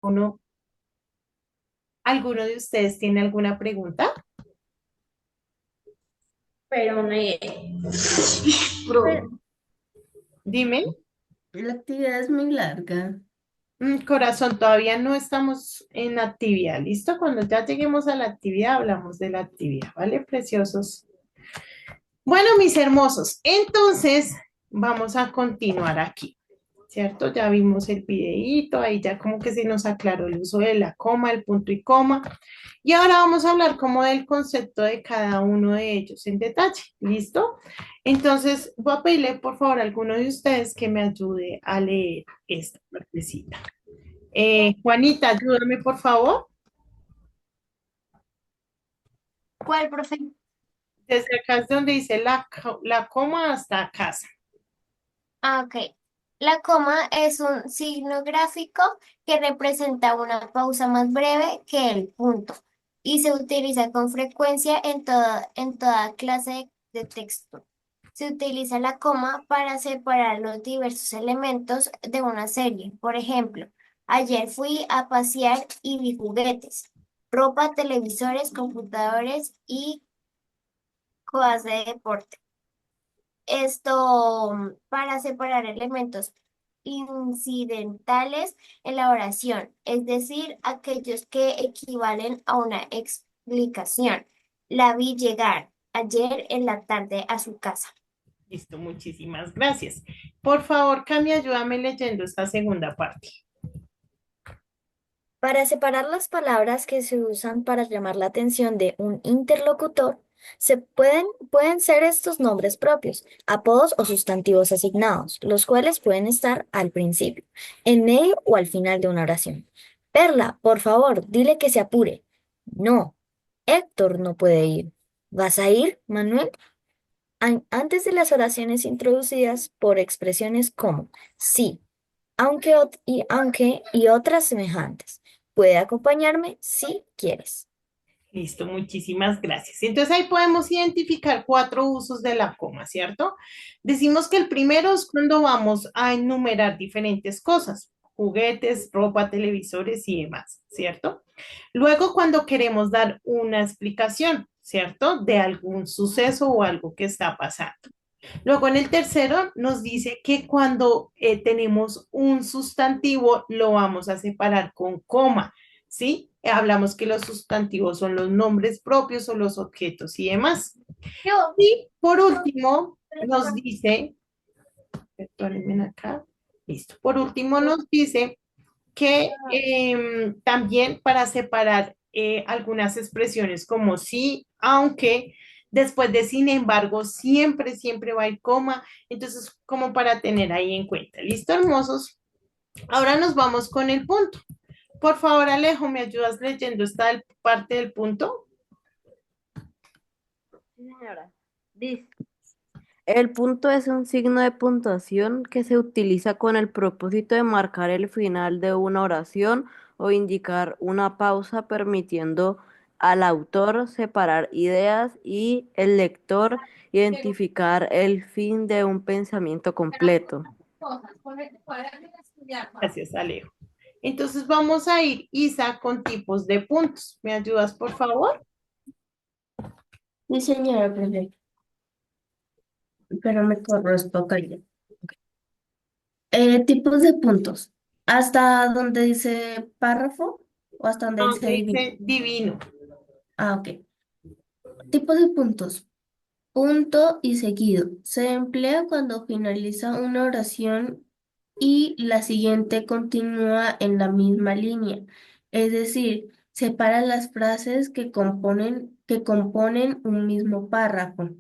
Uno, ¿alguno de ustedes tiene alguna pregunta? Pero Pero Dime. la actividad es muy larga. Corazón, todavía no estamos en la actividad, ¿listo? Cuando ya lleguemos a la actividad, hablamos de la actividad, ¿vale, preciosos? Bueno, mis hermosos, entonces vamos a continuar aquí, ¿cierto? Ya vimos el videíto, ahí ya como que se nos aclaró el uso de la coma, el punto y coma, y ahora vamos a hablar como del concepto de cada uno de ellos en detalle, ¿listo? Entonces, voy a pedirle por favor a alguno de ustedes que me ayude a leer esta partecita. Juanita, ayúdame por favor. ¿cuál, profe? Desde acá es donde dice la coma hasta casa. Ah, ok. La coma es un signo gráfico que representa una pausa más breve que el punto y se utiliza con frecuencia en toda clase de texto. Se utiliza la coma para separar los diversos elementos de una serie. Por ejemplo, ayer fui a pasear y vi juguetes, ropa, televisores, computadores y cosas de deporte. Para separar elementos incidentales en la oración, es decir, aquellos que equivalen a una explicación. La vi llegar ayer en la tarde a su casa. Listo, muchísimas gracias. Por favor, Cami, ayúdame leyendo esta segunda parte. Para separar las palabras que se usan para llamar la atención de un interlocutor, pueden ser estos nombres propios, apodos o sustantivos asignados, los cuales pueden estar al principio, en medio o al final de una oración. Perla, por favor, dile que se apure. No, Héctor no puede ir. ¿Vas a ir, Manuel? Antes de las oraciones introducidas por expresiones como sí, aunque y otras semejantes. Puede acompañarme si quieres. Listo, muchísimas gracias. Entonces ahí podemos identificar cuatro usos de la coma, ¿cierto? Decimos que el primero es cuando vamos a enumerar diferentes cosas, juguetes, ropa, televisores y demás, ¿cierto? Luego cuando queremos dar una explicación, ¿cierto? De algún suceso o algo que está pasando. Luego en el tercero nos dice que cuando tenemos un sustantivo lo vamos a separar con coma, ¿sí? Hablamos que los sustantivos son los nombres propios o los objetos y demás. Yo. Y por último nos dice, perdónenme acá, listo, por último nos dice que también para separar algunas expresiones como sí, aunque, después de sin embargo, siempre, siempre va a ir coma, entonces como para tener ahí en cuenta. ¿Listo, hermosos? Ahora nos vamos con el punto. Por favor, Alejo, ¿me ayudas leyendo esta parte del punto? Sí, señora. Dice, el punto es un signo de puntuación que se utiliza con el propósito de marcar el final de una oración o indicar una pausa, permitiendo al autor separar ideas y el lector identificar el fin de un pensamiento completo. Gracias, Alejo. Entonces vamos a ir, Isa, con tipos de puntos. ¿Me ayudas, por favor? Sí, señora, perfecto. Pero me corresponde ya. Tipos de puntos. ¿Hasta donde dice párrafo o hasta donde dice Aunque divino? dice divino. Ah, ok. Tipos de puntos. Punto y seguido. Se emplea cuando finaliza una oración y la siguiente continúa en la misma línea. Es decir, separa las frases que componen un mismo párrafo.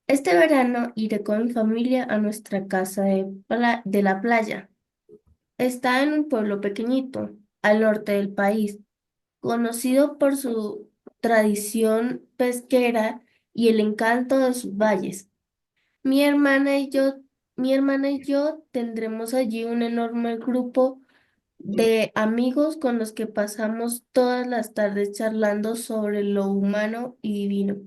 Este verano iré con mi familia a nuestra casa de la playa. Está en un pueblo pequeñito, al norte del país, conocido por su tradición pesquera y el encanto de sus valles. Mi hermana y yo, mi hermana y yo tendremos allí un enorme grupo de amigos con los que pasamos todas las tardes charlando sobre lo humano y divino.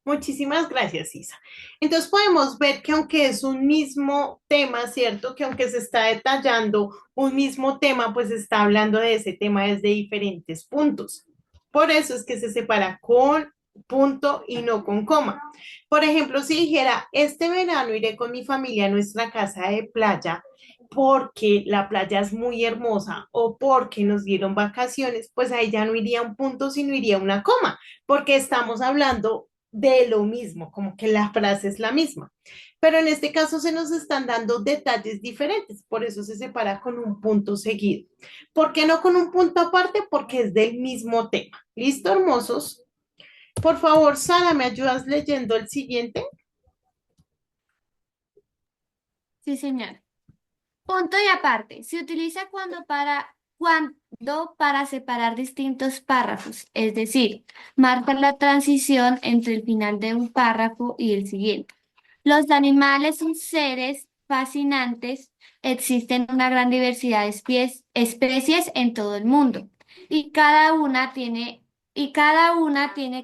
Muchísimas gracias, Isa. Entonces podemos ver que aunque es un mismo tema, ¿cierto? Que aunque se está detallando un mismo tema, pues se está hablando de ese tema desde diferentes puntos. Por eso es que se separa con punto y no con coma. Por ejemplo, si dijera, este verano iré con mi familia a nuestra casa de playa porque la playa es muy hermosa o porque nos dieron vacaciones, pues ahí ya no iría un punto, sino iría una coma, porque estamos hablando de lo mismo, como que la frase es la misma. Pero en este caso se nos están dando detalles diferentes, por eso se separa con un punto seguido. ¿Por qué no con un punto aparte? Porque es del mismo tema. ¿Listo, hermosos? Por favor, Sara, ¿me ayudas leyendo el siguiente? Sí, señor. Punto y aparte. Se utiliza cuando para separar distintos párrafos, es decir, marca la transición entre el final de un párrafo y el siguiente. Los animales son seres fascinantes. Existen una gran diversidad de especies en todo el mundo y cada una tiene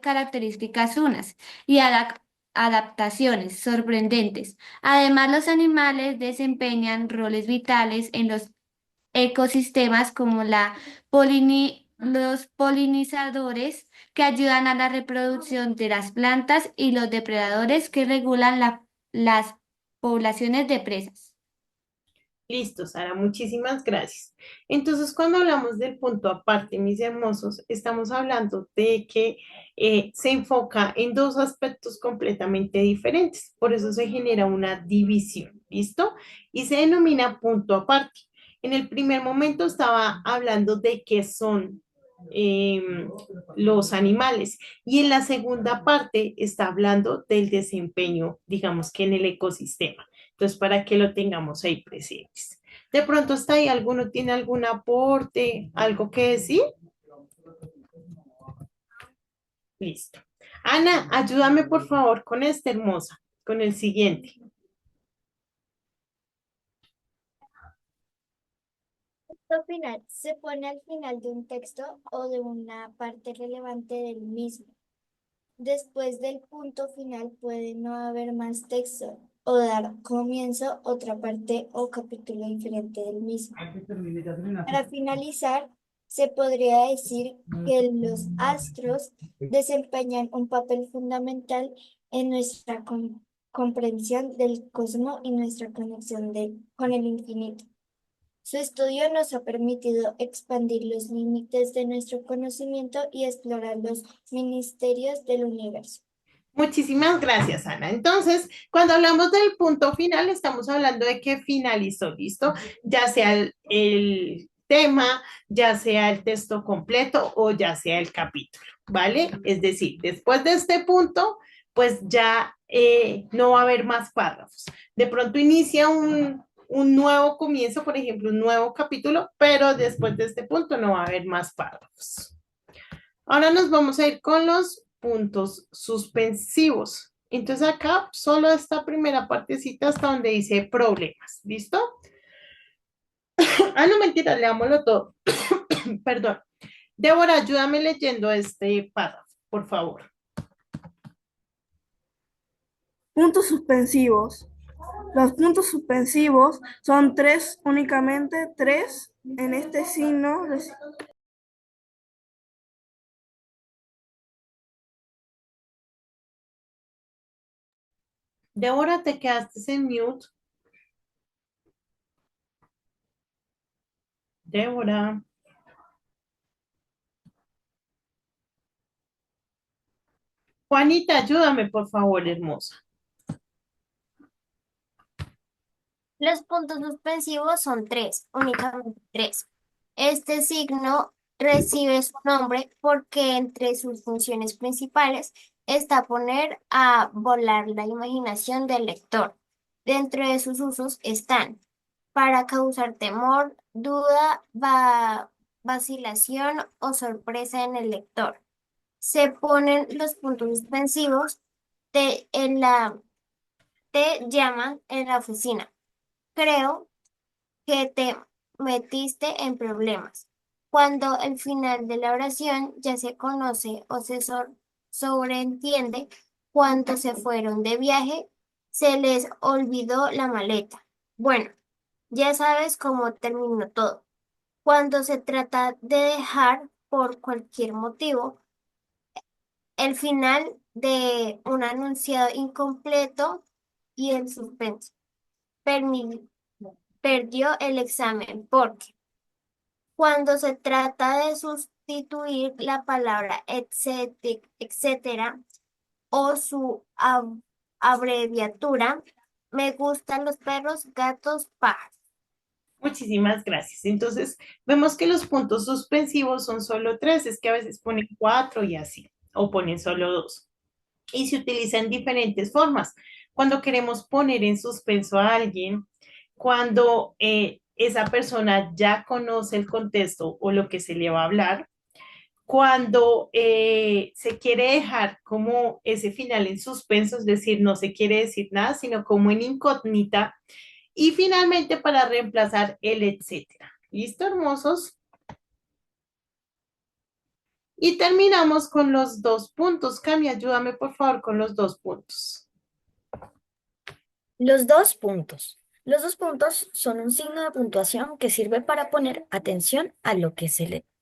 características unas y adaptaciones sorprendentes. Además, los animales desempeñan roles vitales en los ecosistemas como los polinizadores que ayudan a la reproducción de las plantas y los depredadores que regulan las poblaciones de presas. Listo, Sara, muchísimas gracias. Entonces, cuando hablamos del punto aparte, mis hermosos, estamos hablando de que se enfoca en dos aspectos completamente diferentes. Por eso se genera una división, ¿listo? Y se denomina punto aparte. En el primer momento estaba hablando de qué son los animales y en la segunda parte está hablando del desempeño, digamos que en el ecosistema. Entonces, para que lo tengamos ahí presentes. De pronto está ahí, ¿alguno tiene algún aporte, algo que decir? Listo. Ana, ayúdame por favor con esta hermosa, con el siguiente. Punto final se pone al final de un texto o de una parte relevante del mismo. Después del punto final puede no haber más texto o dar comienzo otra parte o capítulo diferente del mismo. Para finalizar, se podría decir que los astros desempeñan un papel fundamental en nuestra comprensión del cosmos y nuestra conexión con el infinito. Su estudio nos ha permitido expandir los límites de nuestro conocimiento y explorar los misterios del universo. Muchísimas gracias, Ana. Entonces, cuando hablamos del punto final, estamos hablando de que finalizó, ¿listo? Ya sea el tema, ya sea el texto completo o ya sea el capítulo, ¿vale? Es decir, después de este punto, pues ya no va a haber más párrafos. De pronto inicia un nuevo comienzo, por ejemplo, un nuevo capítulo, pero después de este punto no va a haber más párrafos. Ahora nos vamos a ir con los puntos suspensivos. Entonces acá solo esta primera partecita hasta donde dice problemas, ¿listo? No mentira, leámoslo todo. Perdón. Débora, ayúdame leyendo este párrafo, por favor. Puntos suspensivos. Los puntos suspensivos son tres, únicamente tres. En este signo Débora, te quedaste en mute. Débora. Juanita, ayúdame, por favor, hermosa. Los puntos suspensivos son tres, únicamente tres. Este signo recibe su nombre porque entre sus funciones principales está poner a volar la imaginación del lector. Dentro de sus usos están para causar temor, duda, vacilación o sorpresa en el lector. Se ponen los puntos suspensivos, te llaman en la oficina. Creo que te metiste en problemas. Cuando el final de la oración ya se conoce o se sobreentiende Cuando se fueron de viaje, se les olvidó la maleta. Bueno, ya sabes cómo terminó todo. Cuando se trata de dejar por cualquier motivo el final de un anunciado incompleto y el suspenso. Permi- Perdió el examen porque cuando se trata de sustituir la palabra etcétera o su abreviatura, me gustan los perros, gatos, pájaros. Muchísimas gracias. Entonces, vemos que los puntos suspensivos son solo tres, es que a veces ponen cuatro y así, o ponen solo dos. Y se utiliza en diferentes formas. Cuando queremos poner en suspenso a alguien, cuando esa persona ya conoce el contexto o lo que se le va a hablar, cuando se quiere dejar como ese final en suspenso, es decir, no se quiere decir nada, sino como en incógnita, y finalmente para reemplazar el etcétera. ¿Listo, hermosos? Y terminamos con los dos puntos. Cami, ayúdame por favor con los dos puntos. Los dos puntos. Los dos puntos son un signo de puntuación que sirve para poner atención a lo que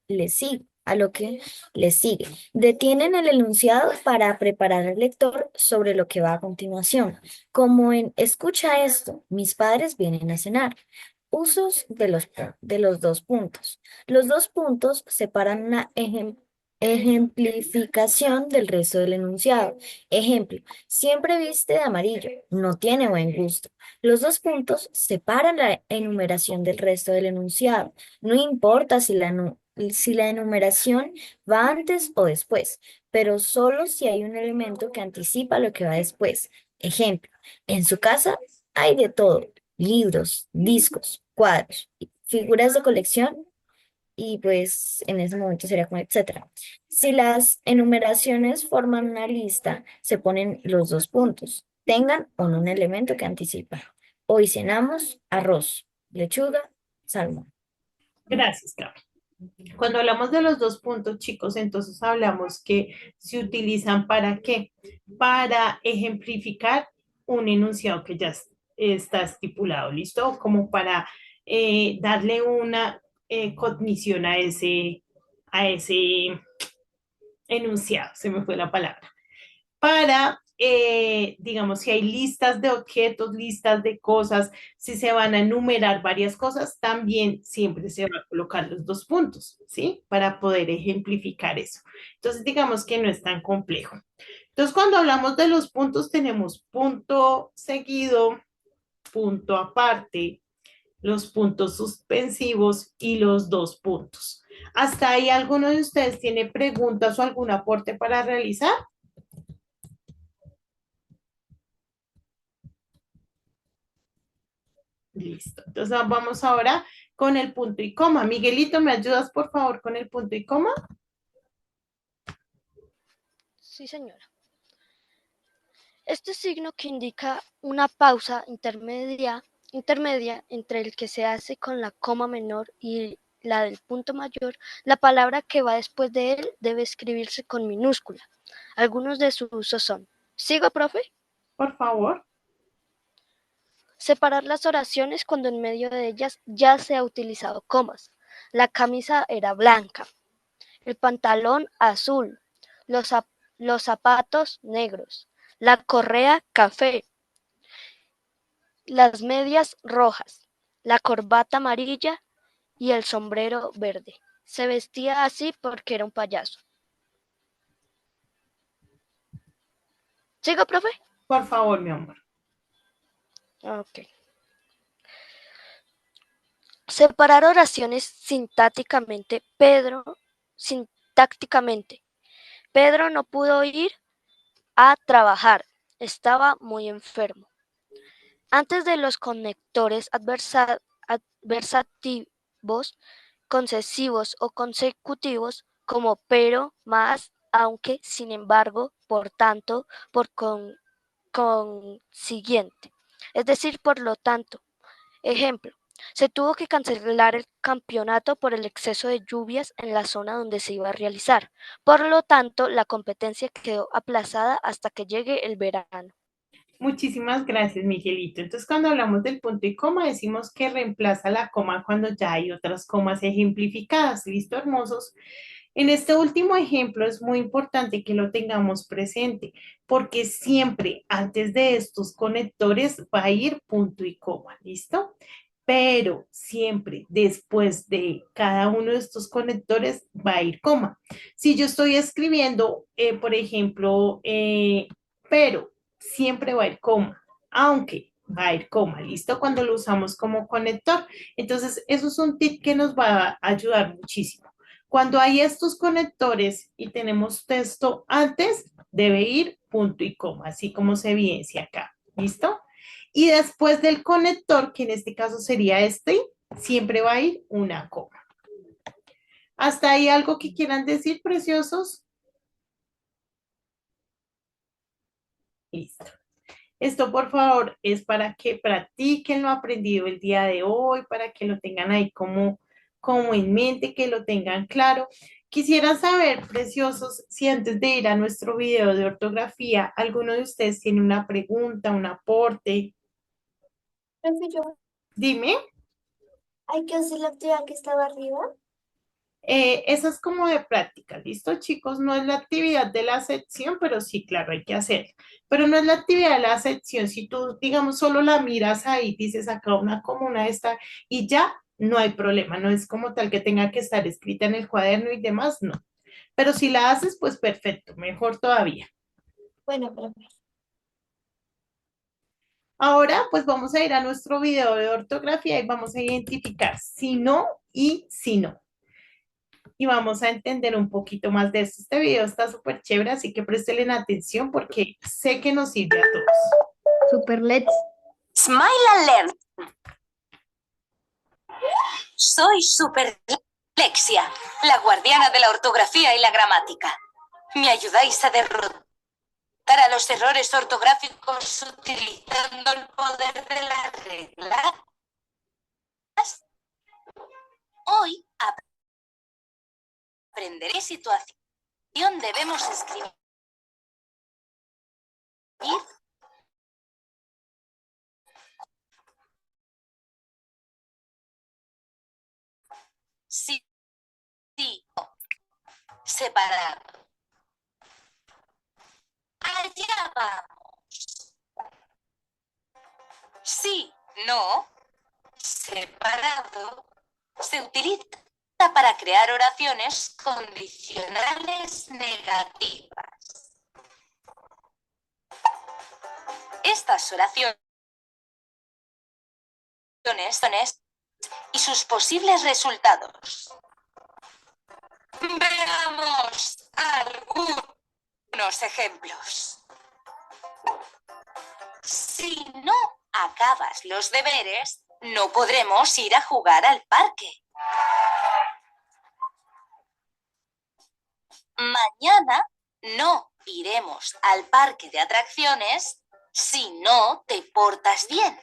le sigue, a lo que le sigue. Detienen el enunciado para preparar al lector sobre lo que va a continuación, como en escucha esto, mis padres vienen a cenar. Usos de los dos puntos. Los dos puntos separan una ejemplificación del resto del enunciado. Ejemplo. Siempre viste de amarillo, no tiene buen gusto. Los dos puntos separan la enumeración del resto del enunciado. No importa si la enumeración va antes o después, pero solo si hay un elemento que anticipa lo que va después. Ejemplo, en su casa hay de todo, libros, discos, cuadros, figuras de colección y pues en ese momento sería como etcétera. Si las enumeraciones forman una lista, se ponen los dos puntos, tengan o no un elemento que anticipa. Hoy cenamos arroz, lechuga, salmón. Gracias, Cami. Cuando hablamos de los dos puntos, chicos, entonces hablamos que se utilizan ¿para qué? Para ejemplificar un enunciado que ya está estipulado, ¿listo? Como para darle una cognición a ese enunciado, se me fue la palabra. Para, digamos, si hay listas de objetos, listas de cosas, si se van a enumerar varias cosas, también siempre se va a colocar los dos puntos, ¿sí? Para poder ejemplificar eso. Entonces, digamos que no es tan complejo. Entonces, cuando hablamos de los puntos, tenemos punto seguido, punto aparte, los puntos suspensivos y los dos puntos. ¿Hasta ahí alguno de ustedes tiene preguntas o algún aporte para realizar? Listo. Entonces vamos ahora con el punto y coma. Miguelito, ¿me ayudas por favor con el punto y coma? Sí, señora. Este signo que indica una pausa intermedia entre el que se hace con la coma menor y la del punto mayor, la palabra que va después de él debe escribirse con minúscula. Algunos de sus usos son: ¿sigo, profe? Por favor. Separar las oraciones cuando en medio de ellas ya se ha utilizado comas. La camisa era blanca, el pantalón azul, los, los zapatos negros, la correa café, las medias rojas, la corbata amarilla y el sombrero verde. Se vestía así porque era un payaso. ¿Sigo, profe? Por favor, mi amor. Ok. Separar oraciones sintácticamente. Pedro no pudo ir a trabajar, estaba muy enfermo. Antes de los conectores adversativos, concesivos o consecutivos, como pero, más, aunque, sin embargo, por tanto, por consiguiente. Es decir, por lo tanto. Ejemplo, Se tuvo que cancelar el campeonato por el exceso de lluvias en la zona donde se iba a realizar. Por lo tanto, la competencia quedó aplazada hasta que llegue el verano. Muchísimas gracias, Miguelito. Entonces, cuando hablamos del punto y coma, decimos que reemplaza la coma cuando ya hay otras comas ejemplificadas. ¿Listo, hermosos? En este último ejemplo es muy importante que lo tengamos presente, porque siempre antes de estos conectores va a ir punto y coma. ¿Listo? Pero siempre después de cada uno de estos conectores va a ir coma. Si yo estoy escribiendo, por ejemplo, pero siempre va a ir coma, aunque va a ir coma, ¿listo? Cuando lo usamos como conector. Entonces, eso es un tip que nos va a ayudar muchísimo. Cuando hay estos conectores y tenemos texto antes, debe ir punto y coma, así como se evidencia acá, ¿listo? Y después del conector, que en este caso sería este, siempre va a ir una coma. ¿Hasta ahí algo que quieran decir, preciosos? Listo. Esto, por favor, es para que practiquen lo aprendido el día de hoy, para que lo tengan ahí como en mente, que lo tengan claro. Quisiera saber, preciosos, si antes de ir a nuestro video de ortografía, alguno de ustedes tiene una pregunta, un aporte. Profe, Dime. hay que hacer la actividad que estaba arriba. Eso es como de práctica, ¿listo, chicos? No es la actividad de la sección, pero sí, claro, hay que hacerla. Pero no es la actividad de la sección. Si tú, digamos, solo la miras ahí, dices acá una como una esta y ya, no hay problema. No es como tal que tenga que estar escrita en el cuaderno y demás, no. Pero si la haces, pues perfecto, mejor todavía. Bueno, profe. Ahora, pues vamos a ir a nuestro video de ortografía y vamos a identificar si no y si no. Y vamos a entender un poquito más de esto. Este video está súper chévere, así que presten atención porque sé que nos sirve a todos. Super let's. Smile and learn. Soy Superlexia, la guardiana de la ortografía y la gramática. ¿Me ayudáis a derrotar a los errores ortográficos utilizando el poder de las reglas? Hoy aprenderé situación. Debemos escribir sí, separado. Allá vamos. Sí, no, separado. Se utiliza para crear oraciones condicionales negativas. Estas oraciones son y sus posibles resultados. Veamos algunos ejemplos. Si no acabas los deberes, no podremos ir a jugar al parque. Mañana no iremos al parque de atracciones si no te portas bien.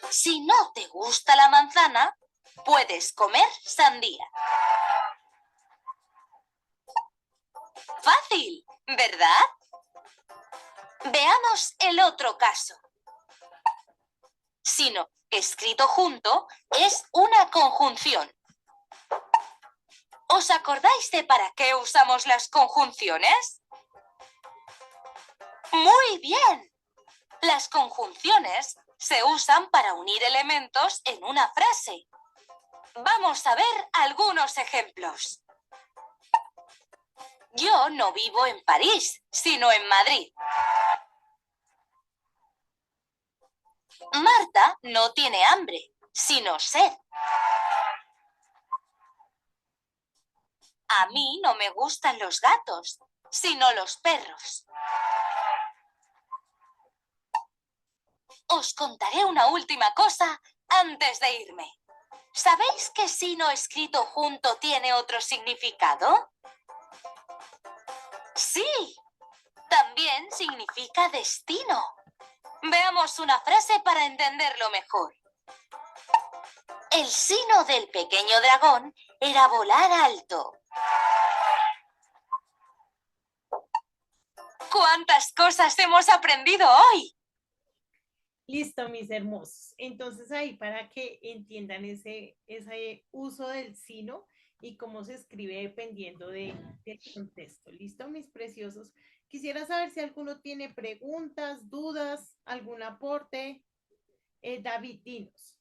Si no te gusta la manzana, puedes comer sandía. Fácil, ¿verdad? Veamos el otro caso. Sino escrito junto es una conjunción. ¿Os acordáis de para qué usamos las conjunciones? Muy bien. Las conjunciones se usan para unir elementos en una frase. Vamos a ver algunos ejemplos. Yo no vivo en París, sino en Madrid. Marta no tiene hambre, sino sed. A mí no me gustan los gatos, sino los perros. Os contaré una última cosa antes de irme. ¿Sabéis que sino escrito junto tiene otro significado? Sí, también significa destino. Veamos una frase para entenderlo mejor. El sino del pequeño dragón era volar alto. ¡Cuántas cosas hemos aprendido hoy! Listo, mis hermosos. Entonces ahí para que entiendan ese uso del sino y cómo se escribe dependiendo del contexto. ¿Listo, mis preciosos? Quisiera saber si alguno tiene preguntas, dudas, algún aporte. David, dinos.